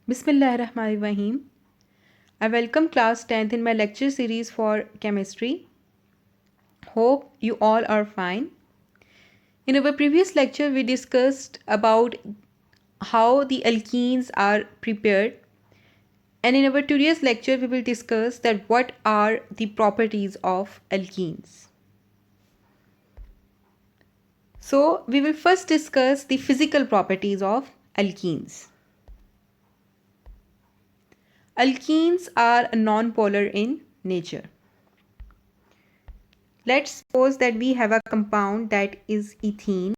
Bismillahirrahmanirrahim. I welcome class 10th in my lecture series for chemistry. Hope you all are fine. In our previous lecture, we discussed about how the alkenes are prepared. And in our today's lecture, we will discuss that what are the properties of alkenes. So, we will first discuss the physical properties of alkenes. Alkenes are non-polar in nature. Let's suppose that we have a compound that is ethene.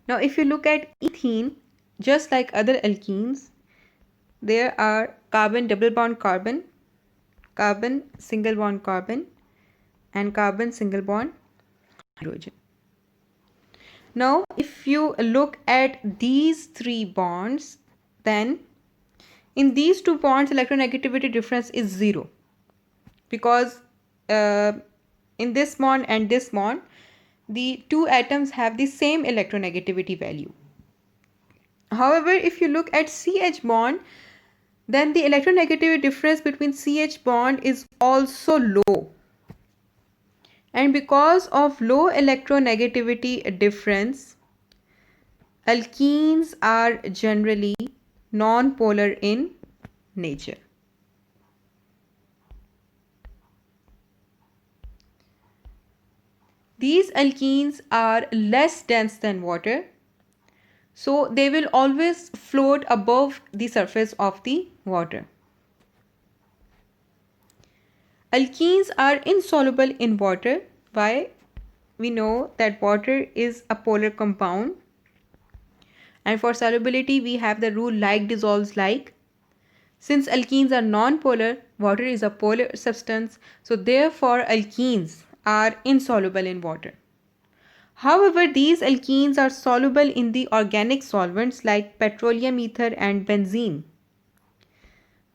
Now, if you look at ethene, just like other alkenes, there are carbon double bond carbon, carbon single bond carbon, and carbon single bond hydrogen. Now, if you look at these three bonds, then in these two bonds, electronegativity difference is 0 because in this bond and this bond, the two atoms have the same electronegativity value. However, if you look at CH bond, then the electronegativity difference between CH bond is also low. And because of low electronegativity difference, alkenes are generally non-polar in nature. These alkenes are less dense than water, so they will always float above the surface of the water. Alkenes are insoluble in water. Why? We know that water is a polar compound, and for solubility we have the rule like dissolves like. Since alkenes are non-polar, water is a polar substance, so therefore alkenes are insoluble in water. However, these alkenes are soluble in the organic solvents like petroleum ether and benzene.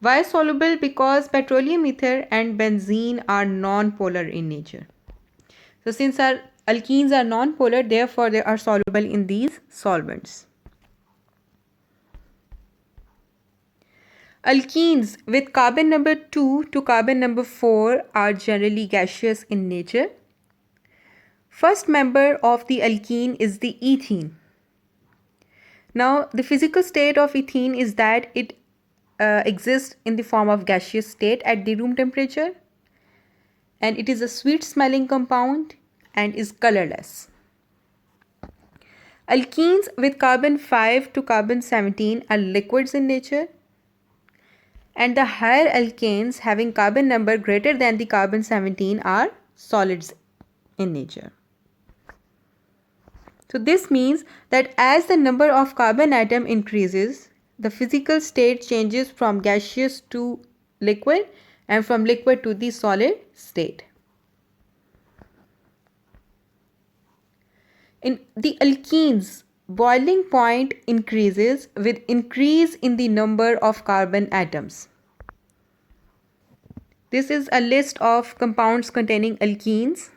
Why soluble? Because petroleum ether and benzene are non-polar in nature. So since our alkenes are non-polar, therefore they are soluble in these solvents. Alkenes with carbon number 2 to carbon number 4 are generally gaseous in nature. First member of the alkene is the ethene. Now, the physical state of ethene is that it exists in the form of gaseous state at the room temperature, and it is a sweet smelling compound and is colorless. Alkenes with carbon 5 to carbon 17 are liquids in nature, and the higher alkanes having carbon number greater than the carbon 17 are solids in nature. So this means that as the number of carbon atom increases, the physical state changes from gaseous to liquid and from liquid to the solid state. In the alkenes, boiling point increases with increase in the number of carbon atoms. This is a list of compounds containing alkenes,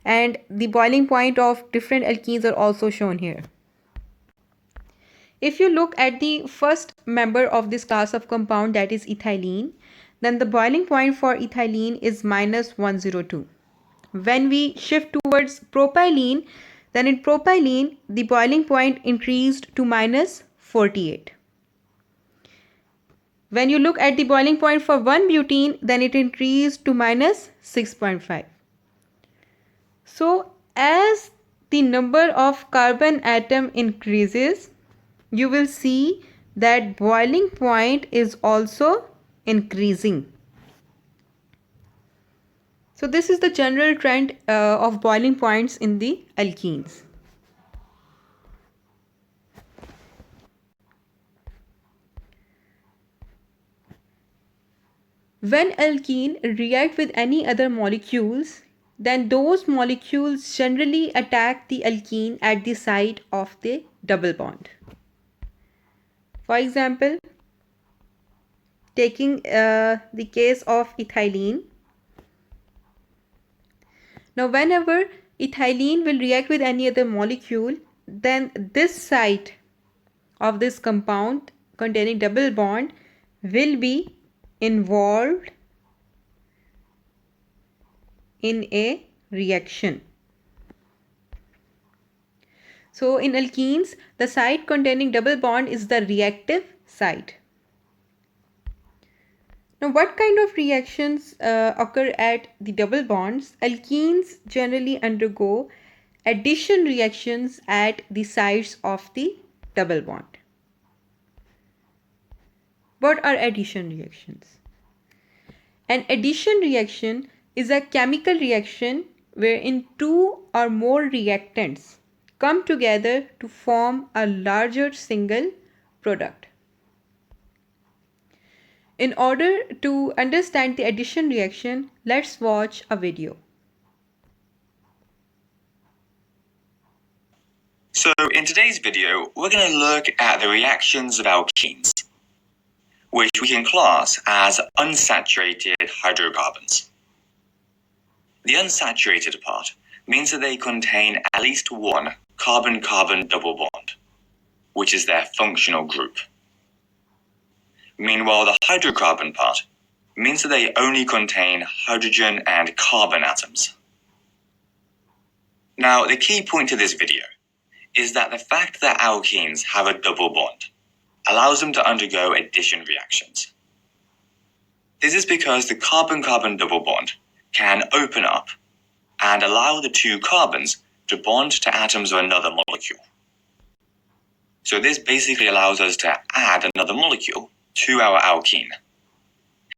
and the boiling point of different alkenes are also shown here. If you look at the first member of this class of compound, that is ethylene, then the boiling point for ethylene is -102. When we shift towards propylene, then in propylene, the boiling point increased to -48. When you look at the boiling point for 1-butene, then it increased to -6.5. So, as the number of carbon atom increases, you will see that boiling point is also increasing. So this is the general trend of boiling points in the alkenes. When alkene react with any other molecules, then those molecules generally attack the alkene at the site of the double bond. For example, taking the case of ethylene. Now, whenever ethylene will react with any other molecule, then this site of this compound containing double bond will be involved in a reaction. So in alkenes, the site containing double bond is the reactive site. Now, what kind of reactions occur at the double bonds? Alkenes generally undergo addition reactions at the sites of the double bond. What are addition reactions? An addition reaction is a chemical reaction wherein two or more reactants come together to form a larger single product. In order to understand the addition reaction, let's watch a video. So in today's video, we're going to look at the reactions of alkenes, which we can class as unsaturated hydrocarbons. The unsaturated part means that they contain at least one carbon-carbon double bond, which is their functional group. Meanwhile, the hydrocarbon part means that they only contain hydrogen and carbon atoms. Now, the key point to this video is that the fact that alkenes have a double bond allows them to undergo addition reactions. This is because the carbon-carbon double bond can open up and allow the two carbons to bond to atoms of another molecule. So this basically allows us to add another molecule to our alkene,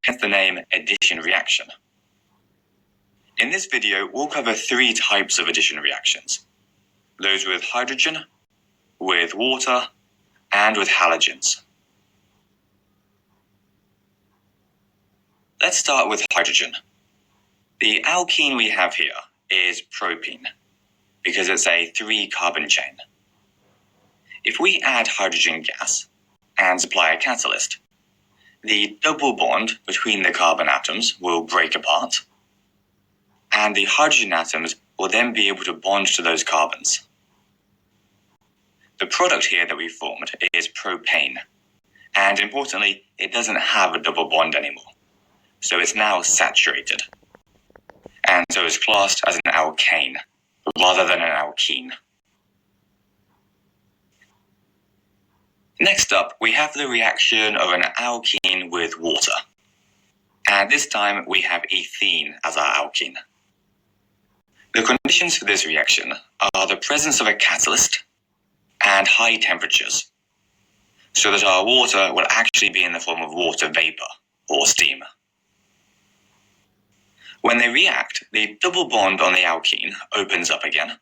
hence the name addition reaction. In this video, we'll cover three types of addition reactions: those with hydrogen, with water, and with halogens. Let's start with hydrogen. The alkene we have here is propene, because it's a 3-carbon chain. If we add hydrogen gas and supply a catalyst, the double bond between the carbon atoms will break apart, and the hydrogen atoms will then be able to bond to those carbons. The product here that we formed is propane, and importantly, it doesn't have a double bond anymore, so it's now saturated, and so is classed as an alkane rather than an alkene. Next up, we have the reaction of an alkene with water, and this time we have ethene as our alkene. The conditions for this reaction are the presence of a catalyst and high temperatures, so that our water will actually be in the form of water vapor or steam. When they react, the double bond on the alkene opens up again,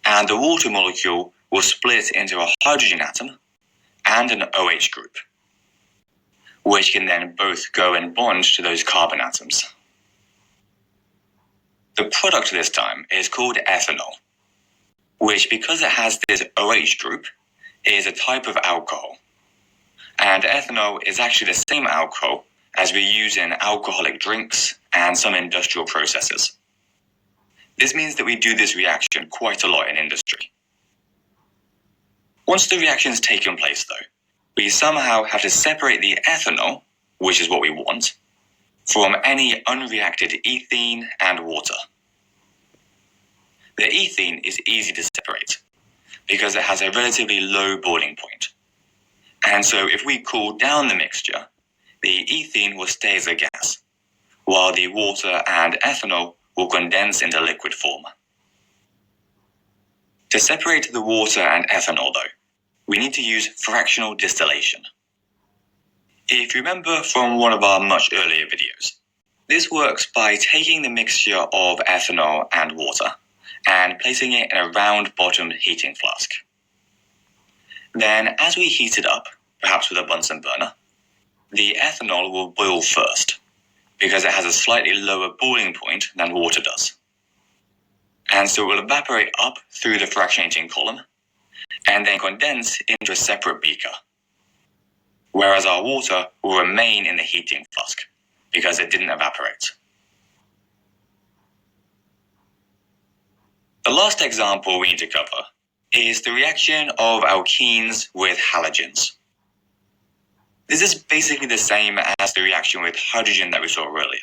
and the water molecule will split into a hydrogen atom and an OH group, which can then both go and bond to those carbon atoms. The product this time is called ethanol, which, because it has this OH group, is a type of alcohol. And ethanol is actually the same alcohol as we use in alcoholic drinks and some industrial processes. This means that we do this reaction quite a lot in industry. Once the reaction's taken place, though, we somehow have to separate the ethanol, which is what we want, from any unreacted ethene and water. The ethene is easy to separate because it has a relatively low boiling point. And so if we cool down the mixture, the ethene will stay as a gas, while the water and ethanol will condense into liquid form. To separate the water and ethanol, though, we need to use fractional distillation. If you remember from one of our much earlier videos, this works by taking the mixture of ethanol and water and placing it in a round-bottomed heating flask. Then, as we heat it up, perhaps with a Bunsen burner, the ethanol will boil first, because it has a slightly lower boiling point than water does. And so it will evaporate up through the fractionating column, and then condense into a separate beaker, whereas our water will remain in the heating flask, because it didn't evaporate. The last example we need to cover is the reaction of alkenes with halogens. This is basically the same as the reaction with hydrogen that we saw earlier.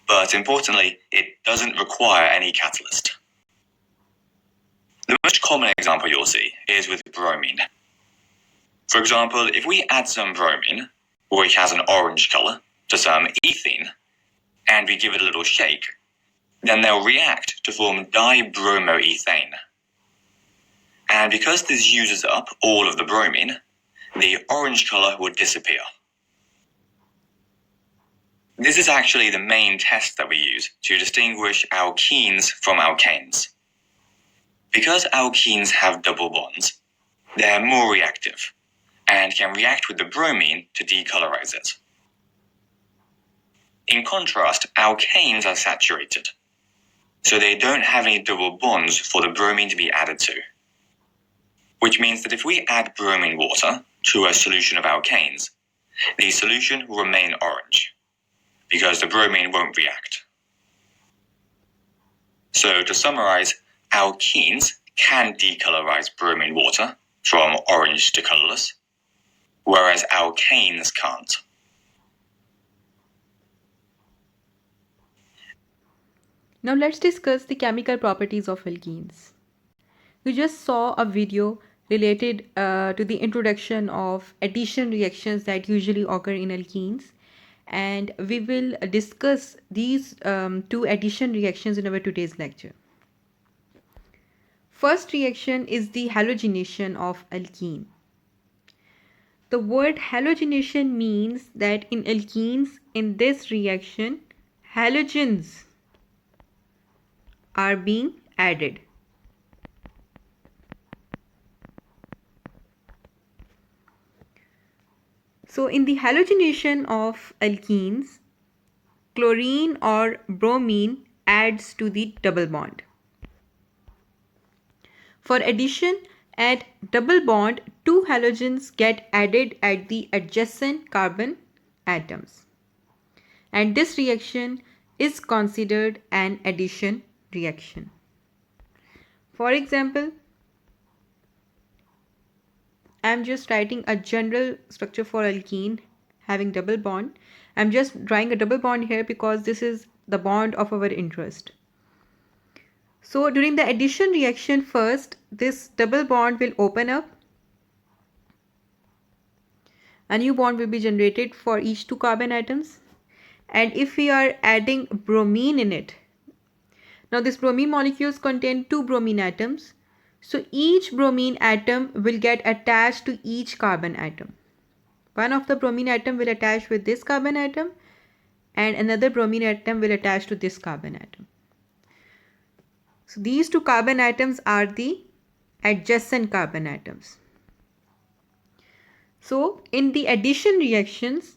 But importantly, it doesn't require any catalyst. The most common example you'll see is with bromine. For example, if we add some bromine, which has an orange color, to some ethene, and we give it a little shake, then they'll react to form dibromoethane. And because this uses up all of the bromine, the orange color would disappear. This is actually the main test that we use to distinguish alkenes from alkanes. Because alkenes have double bonds, they're more reactive and can react with the bromine to decolorize it. In contrast, alkanes are saturated, so they don't have any double bonds for the bromine to be added to. Which means that if we add bromine water to a solution of alkanes, the solution will remain orange, because the bromine won't react. So to summarize, alkenes can decolorize bromine water from orange to colorless, whereas alkanes can't. Now let's discuss the chemical properties of alkenes. You just saw a video related to the introduction of addition reactions that usually occur in alkenes, and we will discuss these two addition reactions in our today's lecture. First reaction is the halogenation of alkene. The word halogenation means that in alkenes, in this reaction, halogens are being added. So in the halogenation of alkenes, chlorine or bromine adds to the double bond. For addition, at double bond, two halogens get added at the adjacent carbon atoms. And this reaction is considered an addition reaction. For example, I am just writing a general structure for alkene having double bond. I am just drawing a double bond here because this is the bond of our interest. So during the addition reaction, first this double bond will open up. A new bond will be generated for each two carbon atoms. And if we are adding bromine in it, now this bromine molecules contain two bromine atoms. So each bromine atom will get attached to each carbon atom. One of the bromine atom will attach with this carbon atom and another bromine atom will attach to this carbon atom. So these two carbon atoms are the adjacent carbon atoms. So in the addition reactions,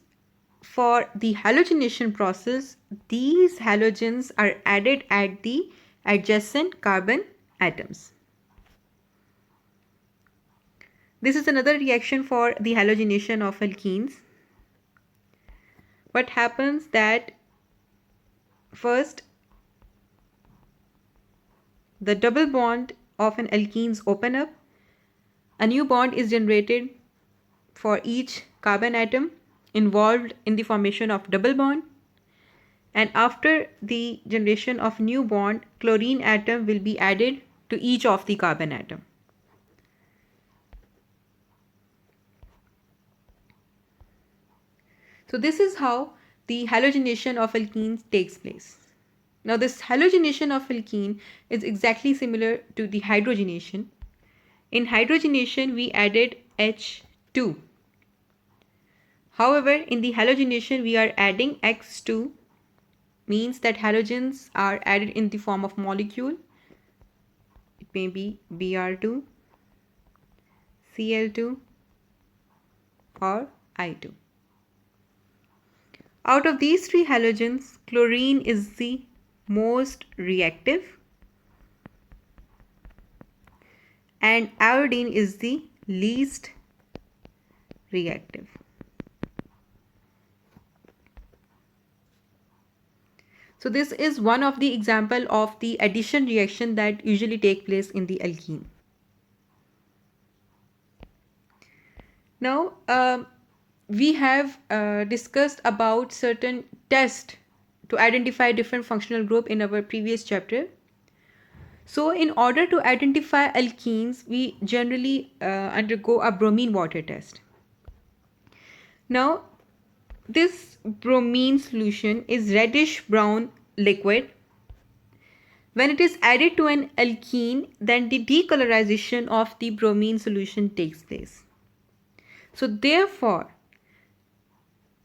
for the halogenation process, these halogens are added at the adjacent carbon atoms. This is another reaction for the halogenation of alkenes. What happens that first the double bond of an alkenes open up, a new bond is generated for each carbon atom involved in the formation of double bond, and after the generation of new bond, chlorine atom will be added to each of the carbon atom. So this is how the halogenation of alkenes takes place. Now this halogenation of alkene is exactly similar to the hydrogenation. In hydrogenation we added H2. However, in the halogenation we are adding X2, means that halogens are added in the form of molecule. It may be Br2, Cl2 or I2. Out of these three halogens, chlorine is the most reactive and iodine is the least reactive. So this is one of the example of the addition reaction that usually take place in the alkene. Now, we have discussed about certain tests to identify different functional group in our previous chapter. So, in order to identify alkenes, we generally undergo a bromine water test. Now, this bromine solution is reddish brown liquid. When it is added to an alkene, then the decolorization of the bromine solution takes place. So, therefore,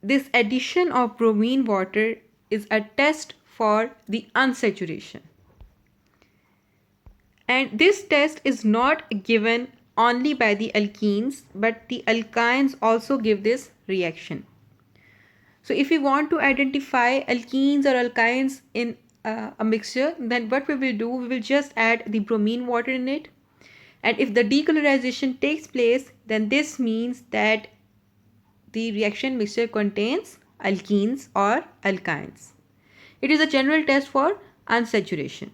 this addition of bromine water is a test for the unsaturation. And this test is not given only by the alkenes, but the alkynes also give this reaction. So if we want to identify alkenes or alkynes in a mixture, then what we will do, we will just add the bromine water in it. And if the decolorization takes place, then this means that the reaction mixture contains alkenes or alkynes. It is a general test for unsaturation.